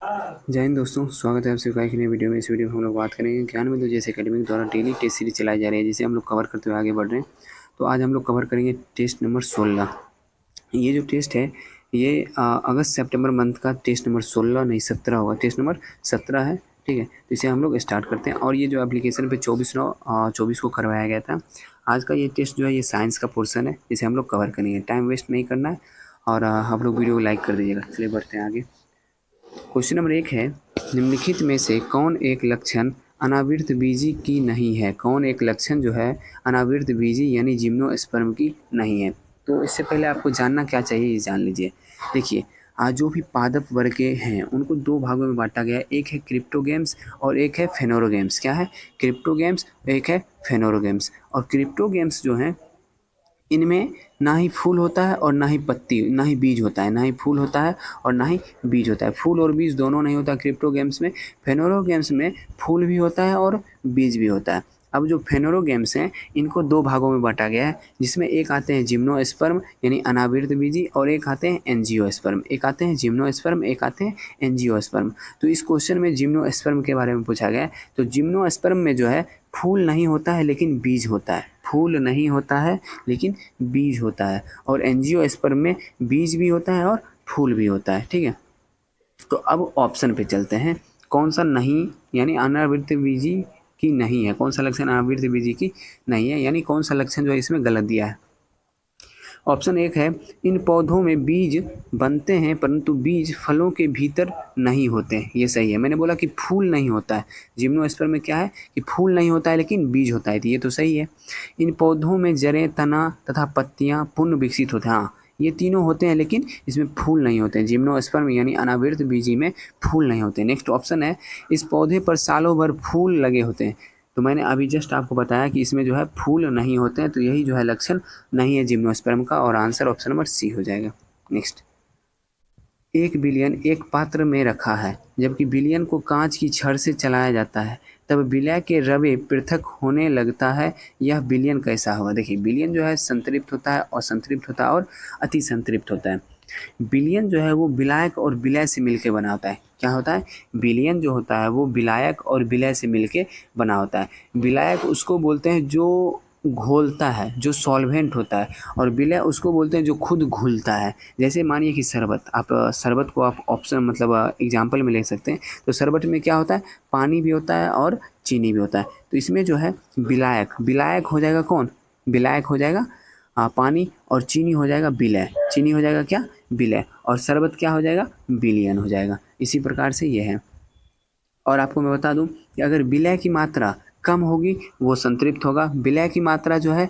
जय हिंद दोस्तों, स्वागत है आप सभी का एक नई वीडियो में। इस वीडियो में हम लोग बात करेंगे ज्ञान बिंदु जैसे एकेडमिक द्वारा डेली टेस्ट सीरीज चलाई जा रही है, जिसे हम लोग कवर करते हुए आगे बढ़ रहे हैं। तो आज हम लोग कवर करेंगे टेस्ट नंबर 16। ये जो टेस्ट है ये अगस्त सितंबर मंथ का टेस्ट नंबर 16 नहीं 17 होगा। टेस्ट नंबर 17 है, ठीक है। तो इसे हम लोग स्टार्ट करते हैं। और ये जो एप्लीकेशन पे 24/9/24 को करवाया गया था। आज का ये टेस्ट जो है ये साइंस का पोर्सन है, जिसे हम लोग कवर करेंगे। टाइम वेस्ट नहीं करना है और आप लोग वीडियो को लाइक कर दीजिएगा। चलिए बढ़ते हैं आगे। क्वेश्चन नंबर 1 है, निम्नलिखित में से कौन एक लक्षण अनावृत बीजी की नहीं है। कौन एक लक्षण जो है अनावृत बीजी यानी जिम्नोस्पर्म की नहीं है। तो इससे पहले आपको जानना क्या चाहिए ये जान लीजिए। देखिए, आज जो भी पादप वर्ग के हैं उनको दो भागों में बांटा गया है। एक है क्रिप्टोगेम्स और एक है फेनोरोगेम्स। क्या है? क्रिप्टोगेम्स, एक है फेनोरोगेम्स। और क्रिप्टोगेम्स जो हैं इनमें ना ही फूल होता है और ना ही पत्ती, ना ही बीज होता है। ना ही फूल होता है और ना ही बीज होता है। फूल और बीज दोनों नहीं होता क्रिप्टोगेम्स में। फेनोरोगेम्स में फूल भी होता है और बीज भी होता है। अब जो फेनोरोगेम्स हैं इनको दो भागों में बांटा गया है, जिसमें एक आते हैं जिम्नोस्पर्म यानी अनावृत बीजी और एक आते हैं एंजियोस्पर्म। एक आते हैं जिम्नोस्पर्म, एक आते हैं एंजियोस्पर्म। तो इस क्वेश्चन में जिम्नोस्पर्म के बारे में पूछा गया है। तो जिम्नोस्पर्म में जो है फूल नहीं होता है लेकिन बीज होता है। फूल नहीं होता है लेकिन बीज होता है। और एंजियोस्पर्म में बीज भी होता है और फूल भी होता है, ठीक है। तो अब ऑप्शन पे चलते हैं। कौन सा नहीं यानी अनावृत बीजी की नहीं है। कौन सा लक्षण अनावृत बीजी की नहीं है, यानी कौन सा लक्षण जो है इसमें गलत दिया है। ऑप्शन 1 है, इन पौधों में बीज बनते हैं परंतु बीज फलों के भीतर नहीं होते हैं। ये सही है। मैंने बोला कि फूल नहीं होता है। जिम्नोस्पर्म में क्या है कि फूल नहीं होता है लेकिन बीज होता है, तो ये तो सही है। इन पौधों में जड़ें, तना तथा पत्तियां पूर्ण विकसित होते हैं। हाँ, ये तीनों होते हैं लेकिन इसमें फूल नहीं होते हैं। जिम्नोस्पर्म यानी अनावृत बीजी में फूल नहीं होते। नेक्स्ट ऑप्शन है, इस पौधे पर सालों भर फूल लगे होते हैं। तो मैंने अभी जस्ट आपको बताया कि इसमें जो है फूल नहीं होते हैं, तो यही जो है लक्षण नहीं है जिम्नोस्पर्म का, और आंसर ऑप्शन नंबर सी हो जाएगा। नेक्स्ट, 1 बिलियन एक पात्र में रखा है, जबकि बिलियन को कांच की छड़ से चलाया जाता है, तब विलय के रवे पृथक होने लगता है। यह बिलियन कैसा होगा। देखिए, बिलियन जो है संतृप्त होता है, असंतृप्त होता है और अति संतृप्त होता है। बिलियन जो है वो विलायक और विलय से मिलकर बना होता है। क्या होता है? बिलियन जो होता है वो विलायक और विलय से मिलके बना होता है। विलायक उसको बोलते हैं जो घोलता है, जो सॉल्वेंट होता है, और विलय उसको बोलते हैं जो खुद घुलता है। जैसे मानिए कि शरबत, आप शरबत को आप ऑप्शन मतलब एग्जाम्पल में ले सकते हैं। तो शरबत में क्या होता है? पानी भी होता है और चीनी भी होता है। तो इसमें जो है विलायक, विलायक हो जाएगा कौन? विलायक हो जाएगा पानी, और चीनी हो जाएगा विलय। चीनी हो जाएगा क्या? विलय। और शरबत क्या हो जाएगा? विलियन हो जाएगा। इसी प्रकार से ये है। और आपको मैं बता दूं कि अगर विलय की मात्रा कम होगी वो संतृप्त होगा। विलय की मात्रा जो है,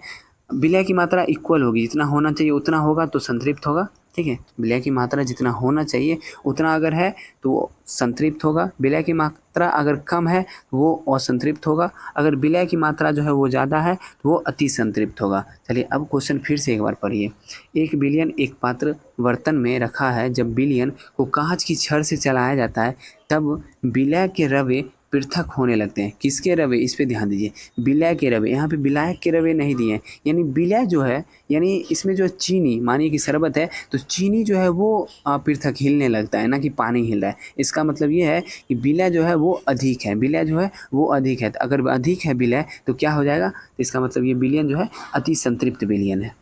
विलय की मात्रा इक्वल होगी, जितना होना चाहिए उतना होगा तो संतृप्त होगा, ठीक है। विलय की मात्रा जितना होना चाहिए उतना अगर है तो वो संतृप्त होगा। विलय की मात्रा अगर कम है तो वो असंतृप्त होगा। अगर विलय की मात्रा जो है वो ज़्यादा है तो वो अति संतृप्त होगा। चलिए अब क्वेश्चन फिर से एक बार पढ़िए। 1 बिलियन एक पात्र बर्तन में रखा है, जब बिलियन को कांच की छड़ से चलाया जाता है तब विलय के रवे पृथक होने लगते हैं। किसके रवे? इस पे ध्यान दीजिए। विलय के रवे, यहाँ पे विलायक के रवे नहीं दिए हैं। यानी विलय जो है, यानी इसमें जो चीनी, मानिए कि शरबत है तो चीनी जो है वो पृथक हिलने लगता है, ना कि पानी हिल रहा है। इसका मतलब ये है कि विलय जो है वो अधिक है। विलय जो है वो अधिक है। तो अगर अधिक है विलय तो क्या हो जाएगा? तो इसका मतलब ये बिलियन जो है अति संतृप्त बिलियन है।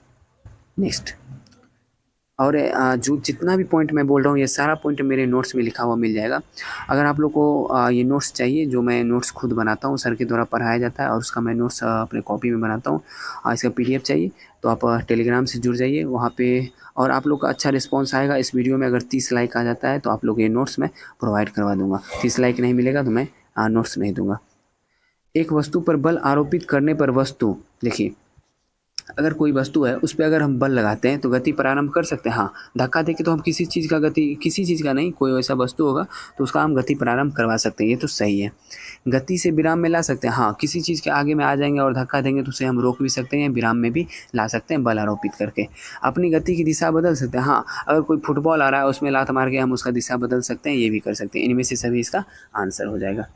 नेक्स्ट, और जो जितना भी पॉइंट मैं बोल रहा हूँ ये सारा पॉइंट मेरे नोट्स में लिखा हुआ मिल जाएगा। अगर आप लोग को ये नोट्स चाहिए, जो मैं नोट्स खुद बनाता हूँ, सर के द्वारा पढ़ाया जाता है और उसका मैं नोट्स अपने कॉपी में बनाता हूँ, इसका PDF चाहिए तो आप टेलीग्राम से जुड़ जाइए वहाँ पे। और आप लोग का अच्छा रिस्पॉन्स आएगा इस वीडियो में। अगर 30 लाइक आ जाता है तो आप लोग ये नोट्स मैं प्रोवाइड करवा दूँगा। 30 लाइक नहीं मिलेगा तो मैं नोट्स नहीं दूँगा। एक वस्तु पर बल आरोपित करने पर वस्तु, देखिए अगर कोई वस्तु है उस पर अगर हम बल लगाते हैं तो गति प्रारंभ कर सकते हैं। हाँ, धक्का देके तो हम किसी चीज़ का गति, किसी चीज़ का नहीं, कोई ऐसा वस्तु होगा तो उसका हम गति प्रारंभ करवा सकते हैं। ये तो सही है। गति से विराम में ला सकते हैं। हाँ, किसी चीज़ के आगे में आ जाएंगे और धक्का देंगे तो उसे हम रोक भी सकते हैं, विराम में भी ला सकते हैं बल आरोपित करके। अपनी गति की दिशा बदल सकते हैं। हाँ, अगर कोई फुटबॉल आ रहा है उसमें लात मार के हम उसका दिशा बदल सकते हैं, ये भी कर सकते हैं। इनमें से सभी इसका आंसर हो जाएगा।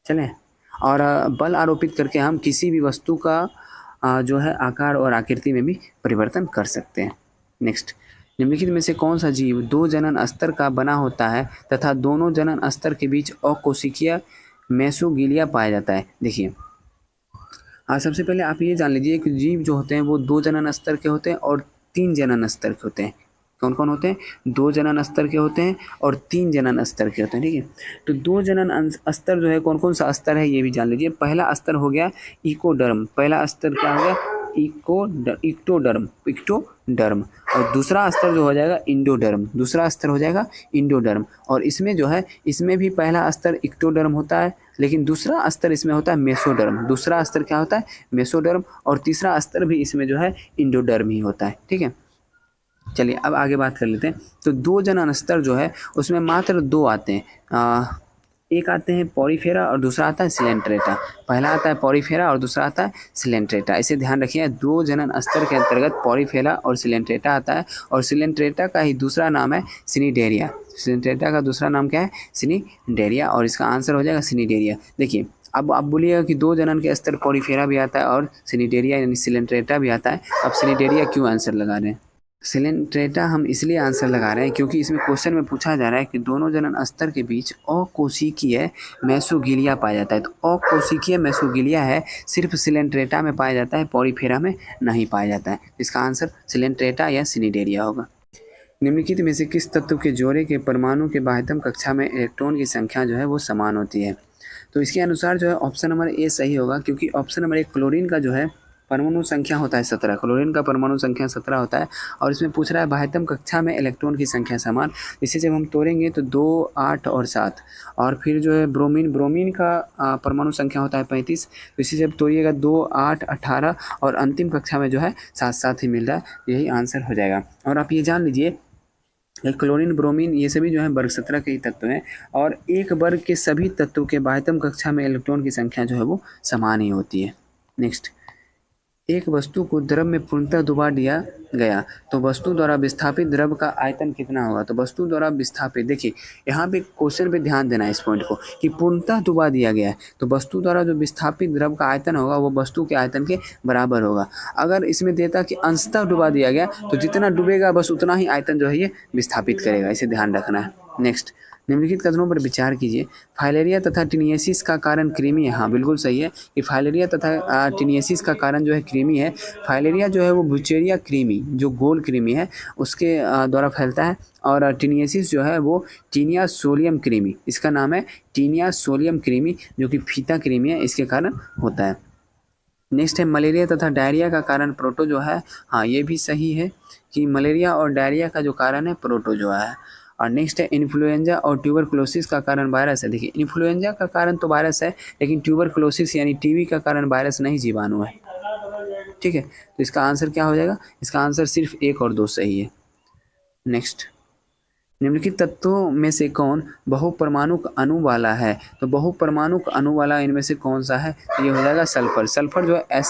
चलें, और बल आरोपित करके हम किसी भी वस्तु का जो है आकार और आकृति में भी परिवर्तन कर सकते हैं। नेक्स्ट, निम्नलिखित में से कौन सा जीव दो जनन स्तर का बना होता है तथा दोनों जनन स्तर के बीच अकोशिकीय मेसोगिलिया पाया जाता है? देखिए, सबसे पहले आप ये जान लीजिए कि जीव जो होते हैं वो दो जनन स्तर के होते हैं और तीन जनन स्तर के होते हैं। कौन कौन होते हैं? दो जनन स्तर के होते हैं और तीन जनन स्तर के होते हैं। ठीक है, तो दो जनन स्तर जो है कौन कौन सा स्तर है ये भी जान लीजिए। पहला स्तर हो गया इकोडर्म। पहला स्तर क्या हो गया? इक्टोडर्म। और दूसरा स्तर जो हो जाएगा इंडोडर्म। दूसरा स्तर हो जाएगा इंडोडर्म। और इसमें जो है, इसमें भी पहला स्तर इक्टोडर्म होता है, लेकिन दूसरा स्तर इसमें होता है मेसोडर्म। दूसरा स्तर क्या होता है? मेसोडर्म। और तीसरा स्तर भी इसमें जो है इंडोडर्म ही होता है। ठीक है, चलिए अब आगे बात कर लेते हैं। तो दो जनन स्तर जो है उसमें मात्र दो आते हैं। एक आते हैं पॉरीफेरा और दूसरा आता है सिलेंट्रेटा। पहला आता है पॉरीफेरा और दूसरा आता है सिलेंट्रेटा। इसे ध्यान रखिए, दो जनन स्तर के अंतर्गत पॉरीफेरा और सिलेंट्रेटा आता है, और सिलेंट्रेटा का ही दूसरा नाम है सिनीडेरिया। सिलेंट्रेटा का दूसरा नाम क्या है? सिनीडेरिया। और इसका आंसर हो जाएगा सिनीडेरिया। देखिए, अब आप बोलिएगा कि दो जनन के स्तर पॉरीफेरा भी आता है और सिनीडेरिया यानी सिलेंट्रेटा भी आता है। अब सिनीडेरिया क्यों आंसर लगा रहे हैं? सिलेंट्रेटा हम इसलिए आंसर लगा रहे हैं क्योंकि इसमें क्वेश्चन में पूछा जा रहा है कि दोनों जनन स्तर के बीच अकोशिकीय मेसोगिलिया पाया जाता है। तो अकोशिकीय मेसोगिलिया है, सिर्फ सिलेंट्रेटा में पाया जाता है, पॉरीफेरा में नहीं पाया जाता है। इसका आंसर सिलेंट्रेटा या सिनीडेरिया होगा। निम्नलिखित में से किस तत्व के जोड़े के परमाणु के बाह्यतम कक्षा में इलेक्ट्रॉन की संख्या जो है वो समान होती है? तो इसके अनुसार जो है ऑप्शन नंबर ए सही होगा, क्योंकि ऑप्शन नंबर एक क्लोरीन का जो है परमाणु संख्या होता है 17। क्लोरीन का परमाणु संख्या 17 होता है, और इसमें पूछ रहा है बाह्यतम कक्षा में इलेक्ट्रॉन की संख्या समान। इसे जब हम तोड़ेंगे तो 2, 8 और 7। और फिर जो है ब्रोमीन का परमाणु संख्या होता है 35। तो इसे जब तोड़िएगा 2, 8, 18 और अंतिम कक्षा में जो है 7 ही मिल रहा है। यही आंसर हो जाएगा। और आप ये जान लीजिए, क्लोरीन, ब्रोमीन ये सभी जो है वर्ग 17 के ही तत्व हैं, और एक वर्ग के सभी तत्वों के बाह्यतम कक्षा में इलेक्ट्रॉन की संख्या जो है वो समान ही होती है। नेक्स्ट, एक वस्तु को द्रव में पूर्णतः डुबा दिया गया तो वस्तु द्वारा विस्थापित द्रव का आयतन कितना होगा? तो वस्तु द्वारा विस्थापित, देखिए यहाँ पे क्वेश्चन पे ध्यान देना है इस पॉइंट को कि पूर्णतः डुबा दिया गया है, तो वस्तु द्वारा जो विस्थापित द्रव का आयतन होगा वो वस्तु के आयतन के बराबर होगा। अगर इसमें देता कि अंशतः डुबा दिया गया तो जितना डूबेगा बस उतना ही आयतन जो है ये विस्थापित करेगा। इसे ध्यान रखना है। नेक्स्ट, निम्नलिखित कथनों पर विचार कीजिए। फाइलेरिया तथा टिनियसिस का कारण कृमि है। हाँ, बिल्कुल सही है कि फाइलेरिया तथा टिनियसिस का कारण जो है कृमि है। फाइलेरिया जो है वो बुचेरिया कृमि, जो गोल कृमि है, उसके द्वारा फैलता है, और टिनियसिस जो है वो टीनिया सोलियम कृमि, इसका नाम है टीनिया सोलियम कृमि, जो कि फीता कृमि है, इसके कारण होता है। नेक्स्ट है मलेरिया तथा डायरिया का कारण प्रोटो है। हाँ, ये भी सही है कि मलेरिया और डायरिया का जो कारण है प्रोटो है। और नेक्स्ट है इन्फ्लुएंजा और ट्यूबरकुलोसिस का कारण वायरस है। देखिए, इन्फ्लुएंजा का कारण तो वायरस है, लेकिन ट्यूबरकुलोसिस यानी टीबी का कारण वायरस नहीं, जीवाणु है। ठीक है, तो इसका आंसर क्या हो जाएगा? इसका आंसर सिर्फ 1 और 2 सही है। नेक्स्ट, निम्नलिखित तत्वों में से कौन बहुपरमाणुक अणु वाला है? तो बहुपरमाणुक अणु वाला इनमें से कौन सा है? तो ये हो जाएगा सल्फर। सल्फर जो है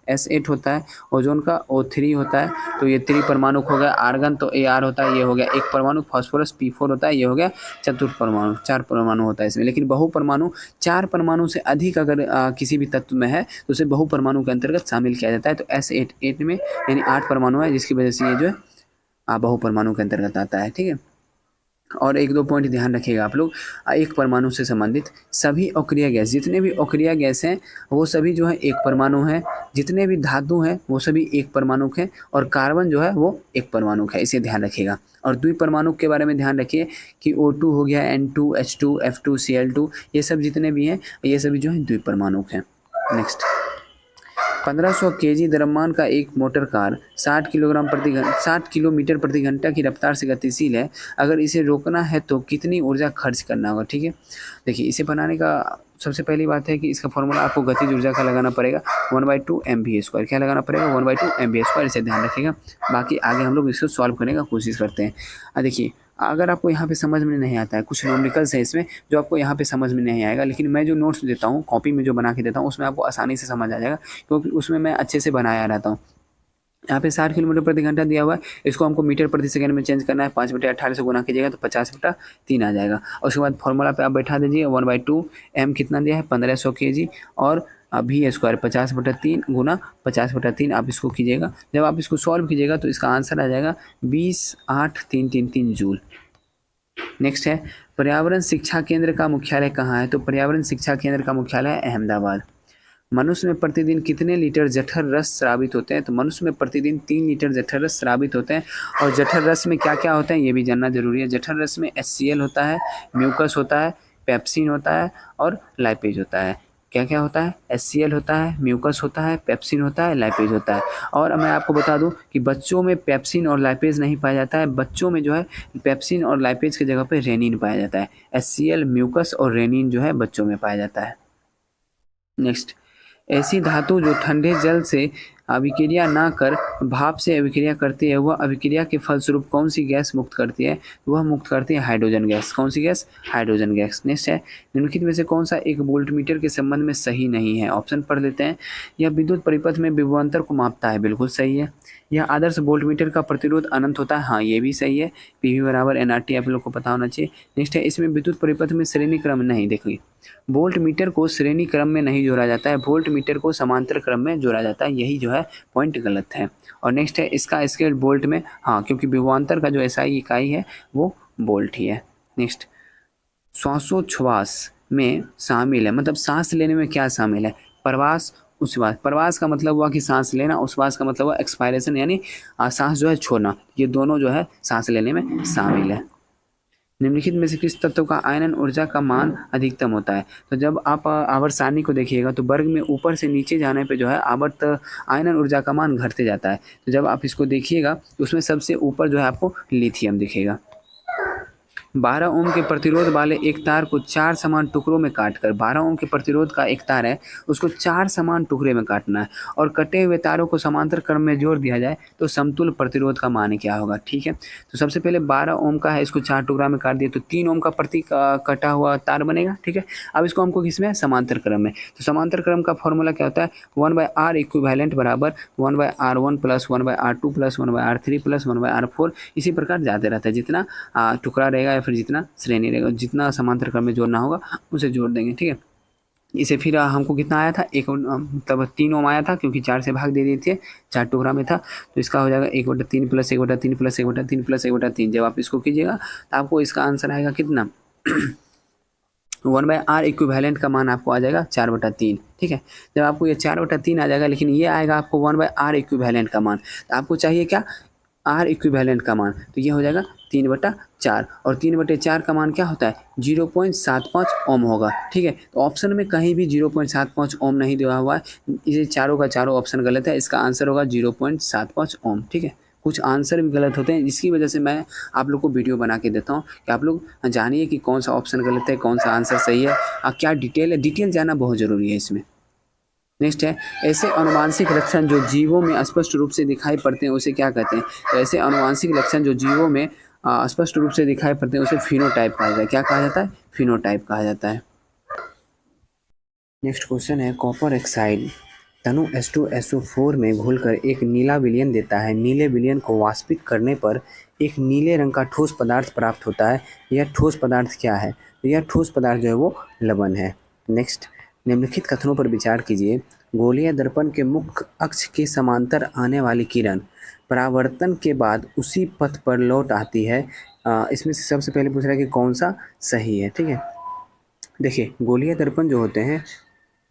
S8 होता है। ओजोन का O3 होता है, तो ये 3 परमाणु हो गया। आर्गन तो Ar होता है, ये हो गया 1 परमाणु। फास्फोरस P4 होता है, ये हो गया चतुर्थ परमाणु। 4 परमाणु होता है इसमें। लेकिन बहुपरमाणु 4 परमाणु से अधिक अगर किसी भी तत्व में है तो उसे बहुपरमाणु के अंतर्गत शामिल किया जाता है। तो S8 में यानी 8 परमाणु है, जिसकी वजह से ये जो है बहुपरमाणु के अंतर्गत आता है। ठीक है, और 1-2 पॉइंट ध्यान रखिएगा आप लोग। एक परमाणु से संबंधित सभी अक्रिय गैस, जितने भी अक्रिय गैस हैं वो सभी जो है 1 परमाणु है। जितने भी धातु हैं वो सभी 1 परमाणु हैं, और कार्बन जो है वो 1 परमाणु है। इसे ध्यान रखिएगा। और द्विपरमाणु के बारे में ध्यान रखिए कि O2 हो गया, N2, H2, F2, Cl2, ये सब जितने भी हैं ये सभी जो है द्विपरमाणु हैं। नेक्स्ट, 1500 kg द्रव्यमान का एक मोटर कार 60 किलोमीटर प्रति घंटा की रफ्तार से गतिशील है। अगर इसे रोकना है तो कितनी ऊर्जा खर्च करना होगा? ठीक है, देखिए इसे बनाने का सबसे पहली बात है कि इसका फॉर्मूला आपको गतिज ऊर्जा का लगाना पड़ेगा 1/2 mv²। क्या लगाना पड़ेगा? 1/2 mv²। इसे ध्यान रखिएगा। बाकी आगे हम लोग इसको सॉल्व करने का कोशिश करते हैं। देखिए, अगर आपको यहाँ पे समझ में नहीं आता है, कुछ न्यूमेरिकल्स है इसमें जो आपको यहाँ पे समझ में नहीं आएगा, लेकिन मैं जो नोट्स देता हूँ कॉपी में जो बना के देता हूँ उसमें आपको आसानी से समझ आ जाएगा, क्योंकि उसमें मैं अच्छे से बनाया रहता हूँ। यहाँ पे 60 किलोमीटर प्रति घंटा दिया हुआ है, इसको हमको मीटर प्रति सेकंड में चेंज करना है। 5/18 से गुना कीजिएगा तो 50/3 आ जाएगा। और उसके बाद फॉर्मूला पे आप बैठा दीजिए 1/2 m कितना दिया है 1500 kg, और भी स्क्वायर 50/3 गुना 50/3 आप इसको कीजिएगा। जब आप इसको सॉल्व कीजिएगा तो इसका आंसर आ जाएगा 20,8,333 जूल। नेक्स्ट है पर्यावरण शिक्षा केंद्र का मुख्यालय कहाँ है? तो पर्यावरण शिक्षा केंद्र का मुख्यालय है अहमदाबाद। मनुष्य में प्रतिदिन कितने लीटर जठर रस स्रावित होते हैं? तो मनुष्य में प्रतिदिन 3 लीटर जठर रस स्रावित होते हैं। और जठर रस में क्या क्या होता है ये भी जानना जरूरी है। जठर रस में HCl होता है, म्यूकस होता है, पेप्सिन होता है और लाइपेज होता है। क्या क्या होता है? HCl होता है, म्यूकस होता है, पेप्सिन होता है, लाइपेज होता है। और मैं आपको बता दूं कि बच्चों में पेप्सिन और लाइपेज नहीं पाया जाता है। बच्चों में जो है पेप्सिन और लाइपेज की जगह पे रेनिन पाया जाता है। HCl, म्यूकस और रेनिन जो है बच्चों में पाया जाता है। नेक्स्ट, ऐसी धातु जो ठंडे जल से अभिक्रिया ना कर भाप से अभिक्रिया करती है वह अभिक्रिया के फलस्वरूप कौन सी गैस मुक्त करती है? वह मुक्त करती है हाइड्रोजन गैस। कौन सी गैस? Hydrogen gas. नेक्स्ट है निम्नलिखित में से कौन सा एक वोल्टमीटर के संबंध में सही नहीं है? ऑप्शन पढ़ लेते हैं। यह विद्युत परिपथ में विभवांतर को मापता है, बिल्कुल सही है। यह आदर्श वोल्टमीटर का प्रतिरोध अनंत होता है, हाँ ये भी सही है। PV बराबर NRT आप लोग को पता होना चाहिए। नेक्स्ट है इसमें विद्युत परिपथ में श्रेणी क्रम नहीं। देखिए वोल्ट मीटर को श्रेणी क्रम में नहीं जोड़ा जाता है, वोल्ट मीटर को समांतर क्रम में जोड़ा जाता है, यही जो है पॉइंट गलत है। और नेक्स्ट है इसका स्केल वोल्ट में, हाँ क्योंकि विभवांतर का जो SI इकाई है वो वोल्ट ही है। नेक्स्ट, श्वासोच्छ्वास में शामिल है, मतलब सांस लेने में क्या शामिल है? प्रवास, उच्छ्वास। प्रवास का मतलब हुआ कि सांस लेना, उच्छ्वास का मतलब हुआ एक्सपायरेशन यानी सांस जो है छोड़ना। ये दोनों जो है सांस लेने में शामिल है। निम्नलिखित में से किस तत्व का आयनन ऊर्जा का मान अधिकतम होता है? तो जब आप आवर्त सारणी को देखिएगा तो वर्ग में ऊपर से नीचे जाने पे जो है आवर्त आयनन ऊर्जा का मान घटते जाता है। तो जब आप इसको देखिएगा तो उसमें सबसे ऊपर जो है आपको लिथियम दिखेगा। 12 ओम के प्रतिरोध वाले एक तार को 4 समान टुकड़ों में काटकर, 12 ओम के प्रतिरोध का एक तार है उसको 4 समान टुकड़े में काटना है और कटे हुए तारों को समांतर क्रम में जोड़ दिया जाए तो समतुल्य प्रतिरोध का मान क्या होगा? ठीक है, तो सबसे पहले 12 ओम का है, इसको 4 टुकड़ा में काट दिए तो 3 ओम का प्रति कटा हुआ तार बनेगा। ठीक है, अब इसको हमको किसमें? समांतर क्रम में। तो समांतर क्रम का फॉर्मूला क्या होता है? 1/r इक्विवेलेंट बराबर 1/r1 plus 1/r2 plus 1/r3 plus 1/r4, इसी प्रकार जाते रहता है। जितना टुकड़ा रहेगा फिर जितना श्रेणी रहेगा, जितना समांतर क्रम में जोड़ना होगा उसे जोड़ देंगे। ठीक है, इसे फिर हमको कितना आया था? मतलब 3 ओम आया था क्योंकि 4 से भाग दे दिए थे, 4 टुकड़ा में था, तो इसका हो जाएगा 1/3 प्लस 1/3 प्लस 1/3 प्लस 1/3। जब आप इसको कीजिएगा तो आपको इसका आंसर आएगा कितना? 1/r इक्विवेलेंट का मान आपको आ जाएगा 4/3। ठीक है, जब आपको ये 4/3 आ जाएगा लेकिन ये आएगा आपको 1/r इक्विवेलेंट का मान, तो आपको चाहिए क्या? R इक्विवेलेंट का मान, तो ये हो जाएगा 3/4 और 3/4 का मान क्या होता है? 0.75 ओम होगा। ठीक है, तो ऑप्शन में कहीं भी 0.75 ओम नहीं दिया हुआ है, ये चारों का चारों ऑप्शन गलत है। इसका आंसर होगा 0.75 ओम। ठीक है, कुछ आंसर भी गलत होते हैं, जिसकी वजह से मैं आप लोग को वीडियो बना के देता हूँ कि आप लोग जानिए कि कौन सा ऑप्शन गलत है, कौन सा आंसर सही है, क्या डिटेल है। डिटेल जानना बहुत ज़रूरी है इसमें। नेक्स्ट है ऐसे अनुवांशिक लक्षण जो जीवों में स्पष्ट रूप से दिखाई पड़ते हैं उसे क्या कहते हैं? तो ऐसे अनुवांशिक लक्षण जो जीवों में स्पष्ट रूप से दिखाई पड़ते हैं उसे फिनोटाइप कहा जाता है। क्या कहा जाता है? फिनोटाइप कहा जाता है। नेक्स्ट क्वेश्चन है कॉपर ऑक्साइड तनु H2SO4 में घुलकर एक नीला विलयन देता है। नीले विलयन को वाष्पित करने पर एक नीले रंग का ठोस पदार्थ प्राप्त होता है। यह ठोस पदार्थ क्या है? तो यह ठोस पदार्थ जो है वो लवण है। नेक्स्ट, निम्नलिखित कथनों पर विचार कीजिए। गोलीय दर्पण के मुख्य अक्ष के समांतर आने वाली किरण परावर्तन के बाद उसी पथ पर लौट आती है। इसमें से सबसे पहले पूछ रहा है कि कौन सा सही है। ठीक है, देखिए गोलीय दर्पण जो होते हैं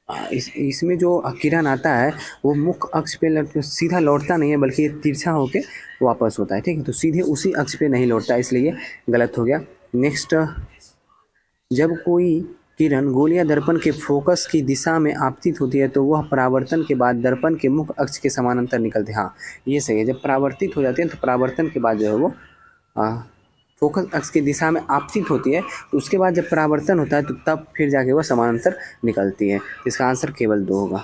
इसमें जो किरण आता है वो मुख्य अक्ष पे सीधा लौटता नहीं है, बल्कि ये तिरछा होके वापस होता है। ठीक है, तो सीधे उसी अक्ष पे नहीं लौटता, इसलिए गलत हो गया। नेक्स्ट, जब कोई किरण गोलीय दर्पण के फोकस की दिशा में आपतित होती है तो वह परावर्तन के बाद दर्पण के मुख्य अक्ष के समानांतर निकलती है। हाँ ये सही है, जब परावर्तित हो जाती है तो परावर्तन के बाद जो है वो फोकस अक्ष की दिशा में आपतित होती है, तो उसके बाद जब परावर्तन होता है तो तब फिर जाके वह समानांतर निकलती है। इसका आंसर केवल 2 होगा।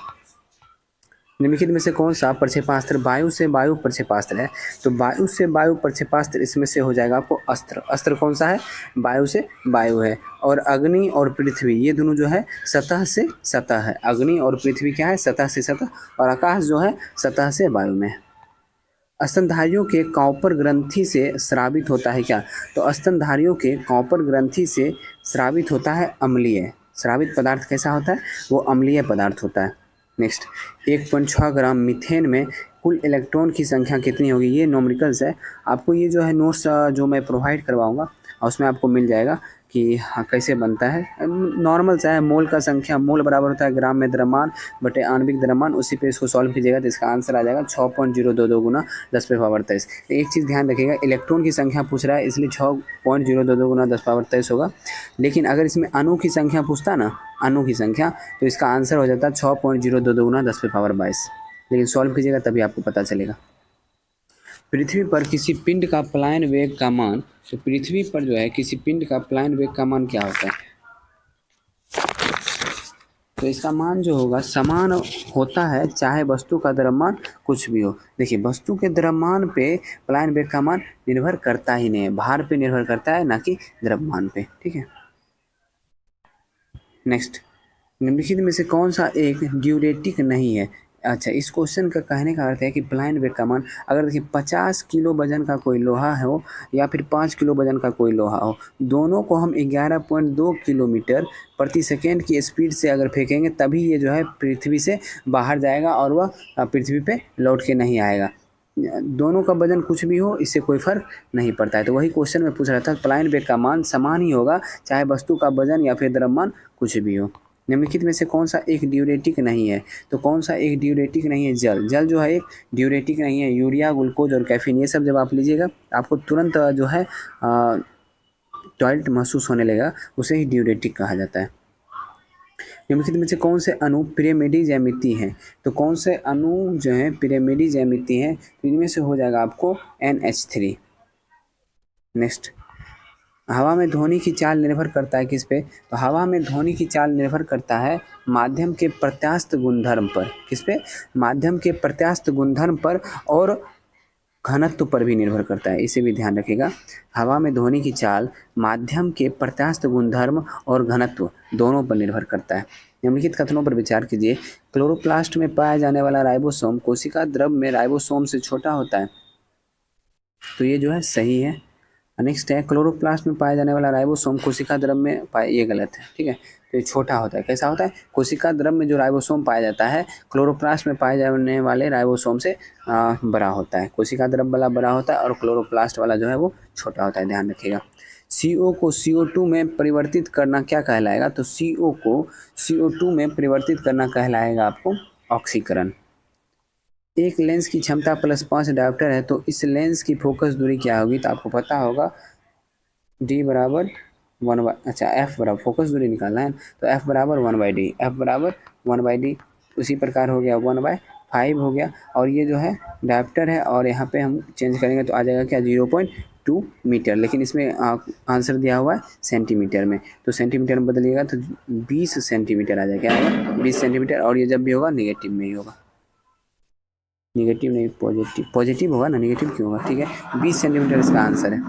निम्नलिखित में से कौन सा प्रक्षेपास्त्र वायु से वायु प्रक्षेपास्त्र है? तो वायु से वायु प्रक्षेपास्त्र इसमें से हो जाएगा आपको अस्त्र। अस्त्र कौन सा है? वायु से वायु है। और अग्नि और पृथ्वी ये दोनों जो है सतह से सतह है। अग्नि और पृथ्वी क्या है? सतह से सतह, और आकाश जो है सतह से वायु में। स्तनधारियों के कॉपर ग्रंथि से स्रावित होता है क्या? तो स्तनधारियों के कॉपर ग्रंथि से स्रावित होता है अम्लीय। स्रावित पदार्थ कैसा होता है? वो अम्लीय पदार्थ होता है। नेक्स्ट 1.6 ग्राम मीथेन में कुल इलेक्ट्रॉन की संख्या कितनी होगी। ये न्यूमेरिकल्स है, आपको ये जो है नोट्स जो मैं प्रोवाइड करवाऊँगा उसमें आपको मिल जाएगा कि हाँ कैसे बनता है। नॉर्मल सा है, मोल का संख्या, मोल बराबर होता है ग्राम में द्रव्यमान बटे आणविक द्रव्यमान, उसी पे इसको सॉल्व कीजिएगा तो इसका आंसर आ जाएगा 6.022 गुना 10⁻23। एक चीज़ ध्यान रखिएगा, इलेक्ट्रॉन की संख्या पूछ रहा है इसलिए 6.022 गुना 10⁻23 होगा, लेकिन अगर इसमें अणु की संख्या पूछता ना, अणु की संख्या, तो इसका आंसर हो जाता है 6.022 गुना 10⁻22। लेकिन सॉल्व कीजिएगा तभी आपको पता चलेगा। पृथ्वी पर किसी पिंड का पलायन वेग का मान, तो पृथ्वी पर जो है किसी पिंड का पलायन वेग का मान क्या होता है, तो इसका मान जो होगा समान होता है चाहे वस्तु का द्रव्यमान कुछ भी हो। देखिए वस्तु के द्रव्यमान पे पलायन वेग का मान निर्भर करता ही नहीं है, भार पे निर्भर करता है ना कि द्रव्यमान पे। ठीक है, नेक्स्ट निम्नलिखित में से कौन सा एक ड्यूरेटिक नहीं है। अच्छा, इस क्वेश्चन का कहने का अर्थ है कि पलायन वेग का मान, अगर देखिए 50 किलो वजन का कोई लोहा हो या फिर 5 किलो वजन का कोई लोहा हो, दोनों को हम 11.2 किलोमीटर प्रति सेकेंड की स्पीड से अगर फेंकेंगे तभी ये जो है पृथ्वी से बाहर जाएगा और वह पृथ्वी पे लौट के नहीं आएगा। दोनों का वजन कुछ भी हो इससे कोई फर्क नहीं पड़ता है। तो वही क्वेश्चन में पूछ रहा था, पलायन वेग का मान समान ही होगा चाहे वस्तु का वजन या फिर द्रव्यमान कुछ भी हो। निम्नलिखित में से कौन सा एक ड्यूरेटिक नहीं है, तो कौन सा एक ड्यूरेटिक नहीं है। जल, जल जो है एक ड्यूरेटिक नहीं है। यूरिया, ग्लूकोज और कैफीन ये सब जब आप लीजिएगा आपको तुरंत जो है टॉयलेट महसूस होने लगेगा, उसे ही ड्यूरेटिक कहा जाता है। निम्नलिखित में से कौन से अणु पिरिमिडी ज्यामिति हैं, तो कौन से अणु जो है पिरिमिडी ज्यामिति हैं, तो इनमें से हो जाएगा आपको NH3। नेक्स्ट, हवा में ध्वनि की चाल निर्भर करता है किस पे, तो हवा में ध्वनि की चाल निर्भर करता है माध्यम के प्रत्यास्थ गुणधर्म पर। किस पे, माध्यम के प्रत्यास्थ गुणधर्म पर और घनत्व पर भी निर्भर करता है, इसे भी ध्यान रखिएगा। हवा में ध्वनि की चाल माध्यम के प्रत्यास्थ गुणधर्म और घनत्व दोनों पर निर्भर करता है। निम्नलिखित कथनों पर विचार कीजिए। क्लोरोप्लास्ट में पाया जाने वाला राइबोसोम कोशिका द्रव में राइबोसोम से छोटा होता है, तो ये जो है सही है। नेक्स्ट है, क्लोरोप्लास्ट में पाया जाने वाला राइबोसोम कोशिका द्रव में पाया, ये गलत है। ठीक है, तो ये छोटा होता है। कैसा होता है, कोशिका द्रव में जो राइबोसोम पाया जाता है क्लोरोप्लास्ट में पाए जाने वाले राइबोसोम से बड़ा होता है। कोशिका द्रव वाला बड़ा होता है और क्लोरोप्लास्ट वाला जो है वो छोटा होता है, ध्यान रखिएगा। CO को CO2 में परिवर्तित करना क्या कहलाएगा, तो CO को CO2 में परिवर्तित करना कहलाएगा आपको ऑक्सीकरण। एक लेंस की क्षमता +5 डायोप्टर है, तो इस लेंस की फोकस दूरी क्या होगी, तो आपको पता होगा D बराबर 1/, अच्छा F बराबर, फोकस दूरी निकालना है तो F बराबर 1/D, F बराबर 1/D। उसी प्रकार हो गया 1/5 हो गया, और ये जो है डायोप्टर है और यहाँ पे हम चेंज करेंगे तो आ जाएगा क्या 0.2 मीटर, लेकिन इसमें आंसर दिया हुआ है सेंटीमीटर में, तो सेंटीमीटर में बदलिएगा तो 20 सेंटीमीटर आ जाएगा। क्या आएगा 20 सेंटीमीटर, और ये जब भी होगा नेगेटिव में ही होगा, निगेटिव नहीं पॉजिटिव, पॉजिटिव होगा ना, निगेटिव क्यों होगा। ठीक है, 20 सेंटीमीटर इसका आंसर है।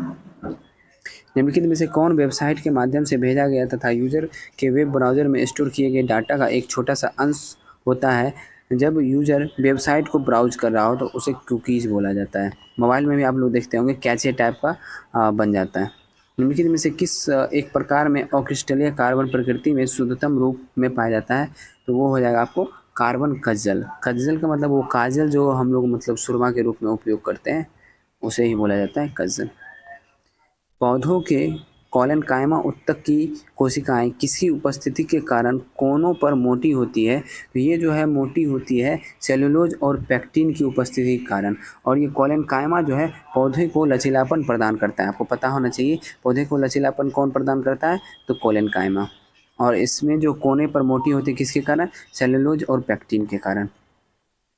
निम्नलिखित में से कौन वेबसाइट के माध्यम से भेजा गया तथा यूजर के वेब ब्राउज़र में स्टोर किए गए डाटा का एक छोटा सा अंश होता है। जब यूजर वेबसाइट को ब्राउज कर रहा हो तो उसे कुकीज़ बोला जाता है। मोबाइल में भी आप लोग देखते होंगे कैचे टाइप का बन जाता है। निम्नलिखित में से किस एक प्रकार में अक्रिस्टलीय कार्बन प्रकृति में शुद्धतम रूप में पाया जाता है, तो वो हो जाएगा आपको कार्बन कज्जल। कज्जल का मतलब वो काजल जो हम लोग मतलब सुरमा के रूप में उपयोग करते हैं, उसे ही बोला जाता है कज्जल। पौधों के कॉलन कायमा उत्तक की कोशिकाएं किसकी उपस्थिति के कारण कोनों पर मोटी होती है, तो ये जो है मोटी होती है सेलुलोज और पेक्टिन की उपस्थिति के कारण। और ये कॉलन कायमा जो है पौधे को लचीलापन प्रदान करता है। आपको पता होना चाहिए पौधे को लचीलापन कौन प्रदान करता है, तो कॉलन कायमा। और इसमें जो कोने पर मोटी होती है किसके कारण, सेलुलोज और पेक्टिन के कारण।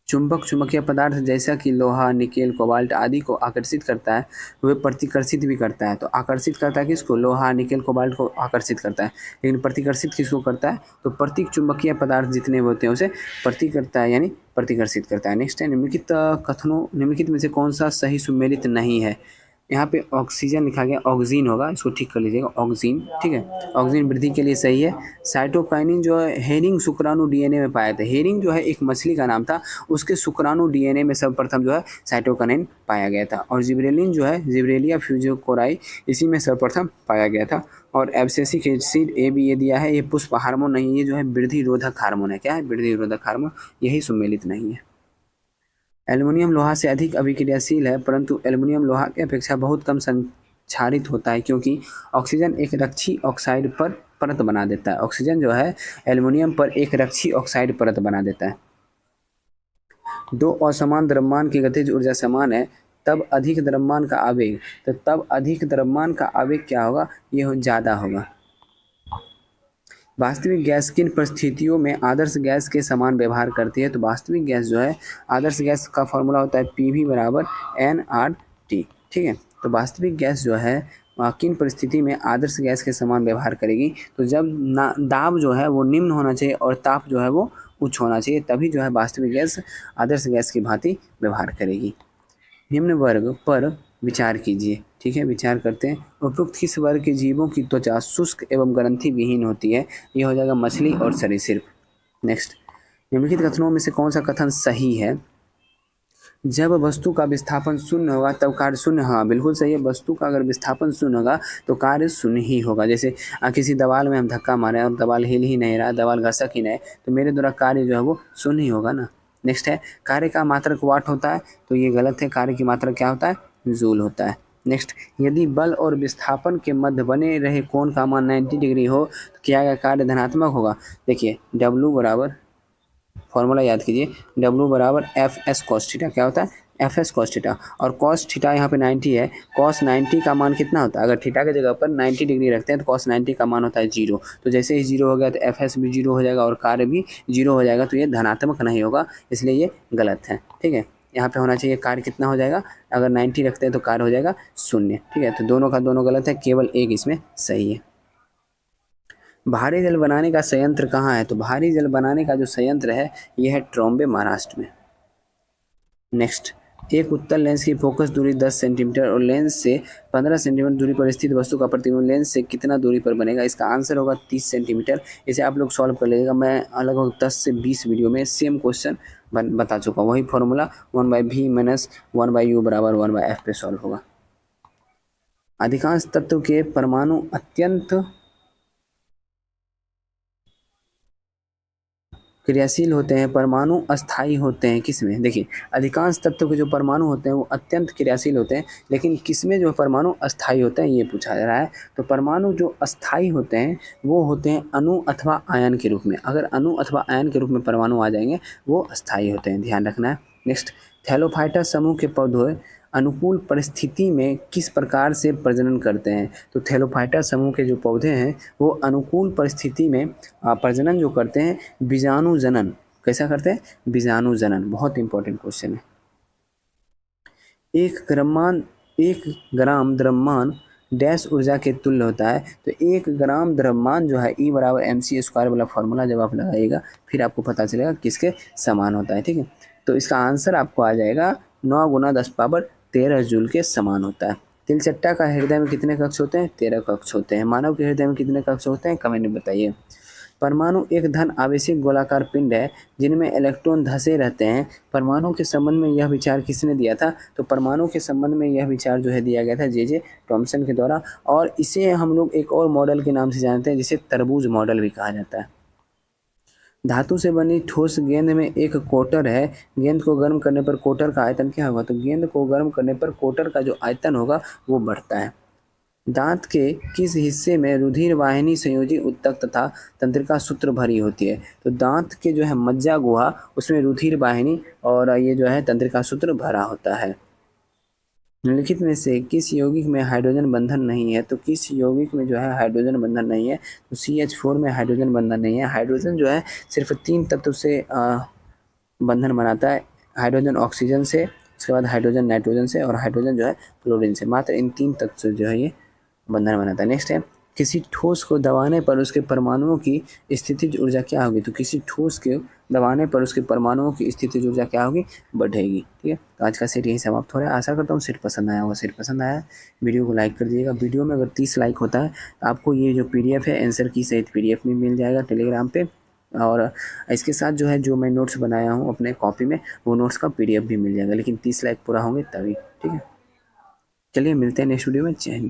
चुंबक चुंबकीय पदार्थ जैसा कि लोहा, निकेल, कोबाल्ट आदि को आकर्षित करता है, वह प्रतिकर्षित भी करता है। तो आकर्षित करता है किसको, लोहा, निकेल, कोबाल्ट को आकर्षित करता है, लेकिन प्रतिकर्षित किसको करता है, तो प्रतीक चुंबकीय पदार्थ जितने होते हैं उसे प्रति करता है, यानी प्रतिकर्षित करता है। नेक्स्ट है, निम्नलिखित कथनों निम्नलिखित में से कौन सा सही सुमेलित नहीं है, यहाँ पे ऑक्सीजन लिखा गया, ऑक्सीजन होगा, इसको ठीक कर लीजिएगा, ऑक्सीजन, ठीक है। ऑक्सीजन वृद्धि के लिए सही है। साइटोकाइनिन जो है हेरिंग शुक्राणु डीएनए में पाया था। हेरिंग जो है एक मछली का नाम था, उसके शुक्राणु डीएनए में सर्वप्रथम जो है साइटोकाइनिन पाया गया था। और जिब्रेलिन जो है जिब्रेलिया फ्यूजिकोराई, इसी में सर्वप्रथम पाया गया था। और एब्सिसिक एसिड ए भी ये दिया है, ये पुष्प हार्मोन नहीं, ये जो है वृद्धि रोधक हार्मोन है। क्या है? वृद्धि रोधक हार्मोन, यही सम्मिलित नहीं है। एल्युमिनियम लोहा से अधिक अभिक्रियाशील है, परंतु एल्युमिनियम लोहा की अपेक्षा बहुत कम संक्षारित होता है, क्योंकि ऑक्सीजन एक रक्षी ऑक्साइड पर परत बना देता है। ऑक्सीजन जो है एल्युमिनियम पर एक रक्षी ऑक्साइड परत बना देता है। दो असमान द्रव्यमान की गतिज ऊर्जा समान है, तब अधिक द्रव्यमान का आवेग, तो तब अधिक द्रव्यमान का आवेग क्या होगा? ये ज़्यादा होगा। वास्तविक गैस किन परिस्थितियों में आदर्श गैस के समान व्यवहार करती है? तो वास्तविक गैस जो है, आदर्श गैस का फॉर्मूला होता है PV बराबर nRT, ठीक है। तो वास्तविक गैस जो है किन परिस्थिति में आदर्श गैस के समान व्यवहार करेगी? तो जब दाब जो है वो निम्न होना चाहिए और ताप जो है वो उच्च होना चाहिए, तभी जो है वास्तविक गैस आदर्श गैस की भांति व्यवहार करेगी। निम्न वर्ग पर विचार कीजिए, ठीक है। विचार करते हैं, उपयुक्त किस वर्ग के जीवों की त्वचा शुष्क एवं ग्रंथि विहीन होती है? ये हो जाएगा मछली और सरीसृप। नेक्स्ट, निम्नलिखित कथनों में से कौन सा कथन सही है? जब वस्तु का विस्थापन शून्य होगा तब कार्य शून्य, हाँ बिल्कुल सही है। वस्तु का अगर विस्थापन शून्य होगा तो कार्य शून्य ही होगा। जैसे किसी दीवार में हम धक्का मारे और दीवार हिल ही नहीं रहा, दीवार घसक ही नहीं, तो मेरे द्वारा कार्य जो है वो शून्य ही होगा ना। नेक्स्ट है, कार्य का मात्रक वाट होता है, तो ये गलत है। कार्य की मात्रक क्या होता है? जूल होता है। नेक्स्ट, यदि बल और विस्थापन के मध्य बने रहे कोण का मान 90 डिग्री हो तो क्या कार्य धनात्मक होगा? देखिए W बराबर, फॉर्मूला याद कीजिए, W बराबर FS cos थीटा। क्या होता है? FS cos theta. और cos थीटा यहाँ पे 90 है, cos 90 का मान कितना होता है? अगर थीटा की जगह पर 90 डिग्री रखते हैं तो cos 90 का मान होता है 0। तो जैसे ही 0 हो गया तो FS भी 0 हो जाएगा और कार्य भी 0 हो जाएगा, तो ये धनात्मक नहीं होगा, इसलिए ये गलत है, ठीक है। यहाँ पे होना चाहिए कार्य कितना हो जाएगा? अगर 90 रखते हैं तो कार्य हो जाएगा 0, ठीक है। तो दोनों का दोनों गलत है, केवल एक इसमें सही है। भारी जल बनाने का संयंत्र कहाँ है? तो भारी जल बनाने का जो संयंत्र है यह है ट्रॉम्बे, महाराष्ट्र में। नेक्स्ट, एक उत्तल लेंस की फोकस दूरी 10 सेंटीमीटर और लेंस से 15 सेंटीमीटर दूरी पर स्थित वस्तु का प्रतिबिंब लेंस से कितना दूरी पर बनेगा? इसका आंसर होगा 30 सेंटीमीटर। इसे आप लोग सॉल्व कर लीजिएगा, मैं लगभग 10 से 20 वीडियो में सेम क्वेश्चन बता चुका हूँ। वही फॉर्मूला 1/v माइनस 1/u बराबर 1/f पे सॉल्व होगा। अधिकांश तत्व के परमाणु अत्यंत क्रियाशील होते हैं, परमाणु अस्थायी होते हैं। किसमें? देखिए, अधिकांश तत्व के जो परमाणु होते हैं वो अत्यंत क्रियाशील होते हैं, लेकिन किसमें जो परमाणु अस्थायी होते हैं ये पूछा जा रहा है। तो परमाणु जो अस्थायी होते हैं वो होते हैं अणु अथवा आयन के रूप में। अगर अणु अथवा आयन के रूप में परमाणु आ जाएंगे वो अस्थायी होते हैं, ध्यान रखना है। नेक्स्ट, थैलोफाइटा समूह के पौधे अनुकूल परिस्थिति में किस प्रकार से प्रजनन करते हैं? तो थैलोफाइटा समूह के जो पौधे हैं वो अनुकूल परिस्थिति में प्रजनन जो करते हैं, बीजाणु जनन। कैसा करते हैं? बीजाणु जनन। बहुत इंपॉर्टेंट क्वेश्चन है। एक ग्राम द्रव्यमान डैश ऊर्जा के तुल्य होता है। तो 1 ग्राम द्रव्यमान जो है E बराबर mc² वाला फॉर्मूला जब आप लगाइएगा फिर आपको पता चलेगा किसके समान होता है, ठीक है। तो इसका आंसर आपको आ जाएगा 9 × 10⁻13 जूल के समान होता है। तिलचट्टा का हृदय में कितने कक्ष होते हैं? 13 कक्ष होते हैं। मानव के हृदय में कितने कक्ष होते हैं? कमेंट में बताइए। परमाणु एक धन आवेशित गोलाकार पिंड है जिनमें इलेक्ट्रॉन धंसे रहते हैं। परमाणु के संबंध में यह विचार किसने दिया था? तो परमाणु के संबंध में यह विचार जो है दिया गया था जे थॉमसन के द्वारा, और इसे हम लोग एक और मॉडल के नाम से जानते हैं जिसे तरबूज मॉडल भी कहा जाता है। धातु से बनी ठोस गेंद में एक कोटर है। गेंद को गर्म करने पर कोटर का आयतन क्या होगा? तो गेंद को गर्म करने पर कोटर का जो आयतन होगा वो बढ़ता है। दांत के किस हिस्से में रुधिर वाहिनी संयोजी उत्तक तथा तंत्रिका सूत्र भरी होती है? तो दांत के जो है मज्जा गुहा, उसमें रुधिर वाहिनी और ये जो है तंत्रिका सूत्र भरा होता है। निम्नलिखित में से किस यौगिक में हाइड्रोजन बंधन नहीं है? तो किस यौगिक में जो है हाइड्रोजन बंधन नहीं है? तो CH4 में हाइड्रोजन बंधन नहीं है। हाइड्रोजन जो है सिर्फ 3 तत्व से बंधन बनाता है, हाइड्रोजन ऑक्सीजन से, उसके बाद हाइड्रोजन नाइट्रोजन से और हाइड्रोजन जो है फ्लोरीन से। मात्र इन 3 तत्व से जो है ये बंधन बनाता है। नेक्स्ट है, किसी ठोस को दबाने पर उसके परमाणुओं की स्थितिज ऊर्जा क्या होगी? तो किसी ठोस के दबाने पर उसके परमाणुओं की स्थिति ऊर्जा क्या होगी, बढ़ेगी। ठीक है, तो आज का सेट यही समाप्त हो रहा है। आशा करता हूँ सेट पसंद आया होगा। सेट पसंद आया वीडियो को लाइक कर दीजिएगा। वीडियो में अगर 30 लाइक होता है तो आपको ये जो PDF है आंसर की सहित PDF में मिल जाएगा टेलीग्राम पे, और इसके साथ जो है जो मैं नोट्स बनाया हूँ अपने कॉपी में वो नोट्स का PDF भी मिल जाएगा, लेकिन 30 लाइक पूरा होंगे तभी। ठीक है, चलिए मिलते हैं नेक्स्ट वीडियो में। जय हिंद।